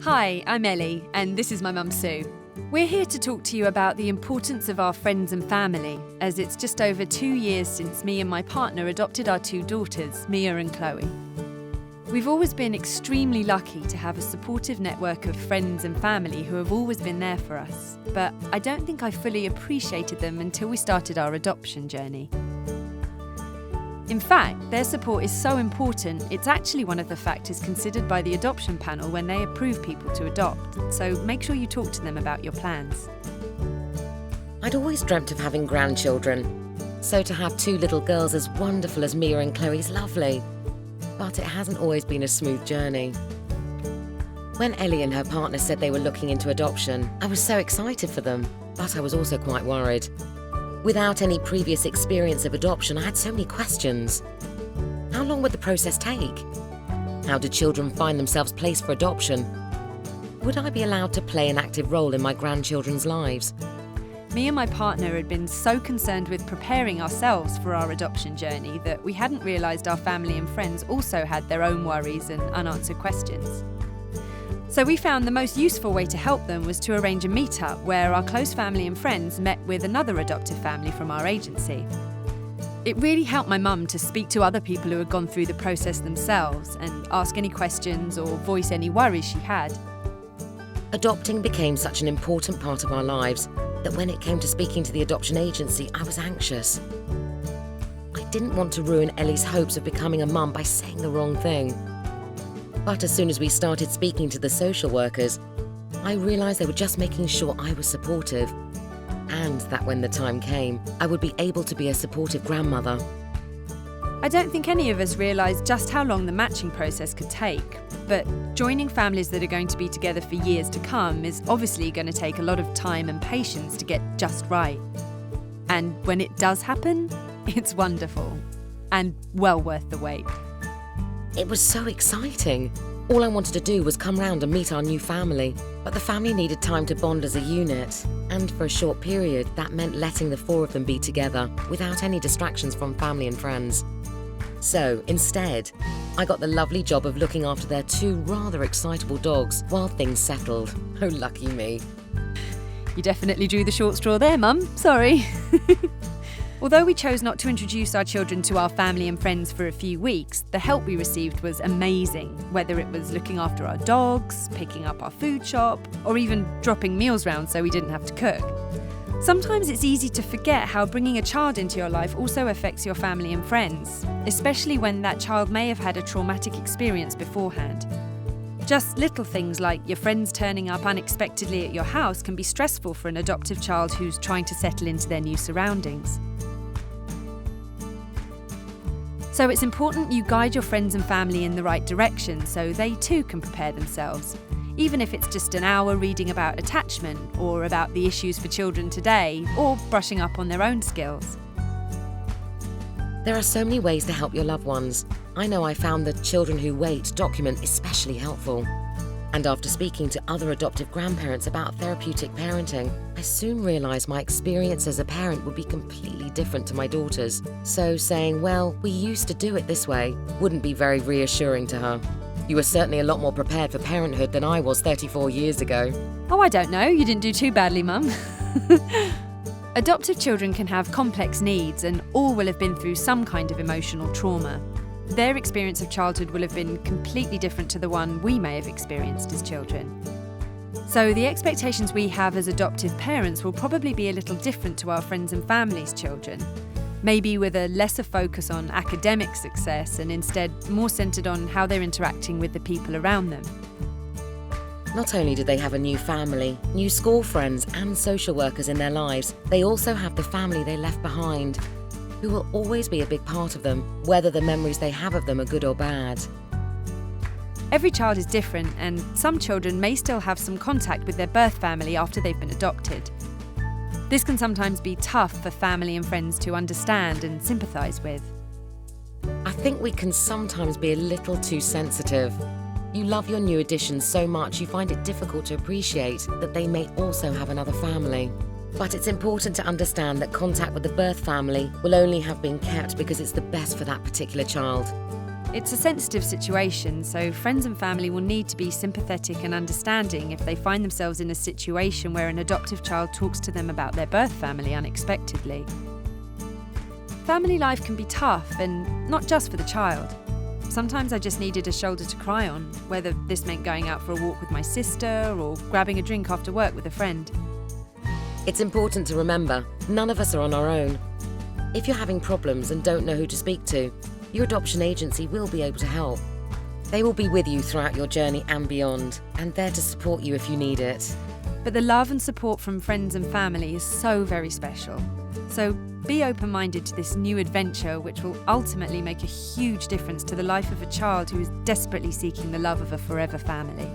Hi, I'm Ellie, and this is my mum Sue. We're here to talk to you about the importance of our friends and family, as it's just over 2 years since me and my partner adopted our 2 daughters, Mia and Chloe. We've always been extremely lucky to have a supportive network of friends and family who have always been there for us, but I don't think I fully appreciated them until we started our adoption journey. In fact, their support is so important, it's actually one of the factors considered by the adoption panel when they approve people to adopt, so make sure you talk to them about your plans. I'd always dreamt of having grandchildren, so to have 2 little girls as wonderful as Mia and Chloe is lovely. But it hasn't always been a smooth journey. When Ellie and her partner said they were looking into adoption, I was so excited for them, but I was also quite worried. Without any previous experience of adoption, I had so many questions. How long would the process take? How do children find themselves placed for adoption? Would I be allowed to play an active role in my grandchildren's lives? Me and my partner had been so concerned with preparing ourselves for our adoption journey that we hadn't realised our family and friends also had their own worries and unanswered questions. So we found the most useful way to help them was to arrange a meet-up where our close family and friends met with another adoptive family from our agency. It really helped my mum to speak to other people who had gone through the process themselves and ask any questions or voice any worries she had. Adopting became such an important part of our lives that when it came to speaking to the adoption agency, I was anxious. I didn't want to ruin Ellie's hopes of becoming a mum by saying the wrong thing. But as soon as we started speaking to the social workers, I realised they were just making sure I was supportive, and that when the time came, I would be able to be a supportive grandmother. I don't think any of us realised just how long the matching process could take, but joining families that are going to be together for years to come is obviously going to take a lot of time and patience to get just right. And when it does happen, it's wonderful and well worth the wait. It was so exciting. All I wanted to do was come round and meet our new family, but the family needed time to bond as a unit, and for a short period that meant letting the 4 of them be together without any distractions from family and friends. So instead, I got the lovely job of looking after their 2 rather excitable dogs while things settled. Oh, lucky me. You definitely drew the short straw there, Mum. Sorry. Although we chose not to introduce our children to our family and friends for a few weeks, the help we received was amazing, whether it was looking after our dogs, picking up our food shop, or even dropping meals round so we didn't have to cook. Sometimes it's easy to forget how bringing a child into your life also affects your family and friends, especially when that child may have had a traumatic experience beforehand. Just little things like your friends turning up unexpectedly at your house can be stressful for an adoptive child who's trying to settle into their new surroundings. So it's important you guide your friends and family in the right direction so they too can prepare themselves, even if it's just an hour reading about attachment or about the issues for children today or brushing up on their own skills. There are so many ways to help your loved ones. I know I found the Children Who Wait document especially helpful. And after speaking to other adoptive grandparents about therapeutic parenting, I soon realised my experience as a parent would be completely different to my daughter's. So saying, well, we used to do it this way, wouldn't be very reassuring to her. You were certainly a lot more prepared for parenthood than I was 34 years ago. Oh, I don't know. You didn't do too badly, Mum. Adoptive children can have complex needs and all will have been through some kind of emotional trauma. Their experience of childhood will have been completely different to the one we may have experienced as children. So the expectations we have as adoptive parents will probably be a little different to our friends and family's children. Maybe with a lesser focus on academic success and instead more centred on how they're interacting with the people around them. Not only do they have a new family, new school friends and social workers in their lives, they also have the family they left behind, who will always be a big part of them, whether the memories they have of them are good or bad. Every child is different, and some children may still have some contact with their birth family after they've been adopted. This can sometimes be tough for family and friends to understand and sympathise with. I think we can sometimes be a little too sensitive. You love your new addition so much you find it difficult to appreciate that they may also have another family. But it's important to understand that contact with the birth family will only have been kept because it's the best for that particular child. It's a sensitive situation, so friends and family will need to be sympathetic and understanding if they find themselves in a situation where an adoptive child talks to them about their birth family unexpectedly. Family life can be tough, and not just for the child. Sometimes I just needed a shoulder to cry on, whether this meant going out for a walk with my sister or grabbing a drink after work with a friend. It's important to remember, none of us are on our own. If you're having problems and don't know who to speak to, your adoption agency will be able to help. They will be with you throughout your journey and beyond, and there to support you if you need it. But the love and support from friends and family is so very special. So be open-minded to this new adventure, which will ultimately make a huge difference to the life of a child who is desperately seeking the love of a forever family.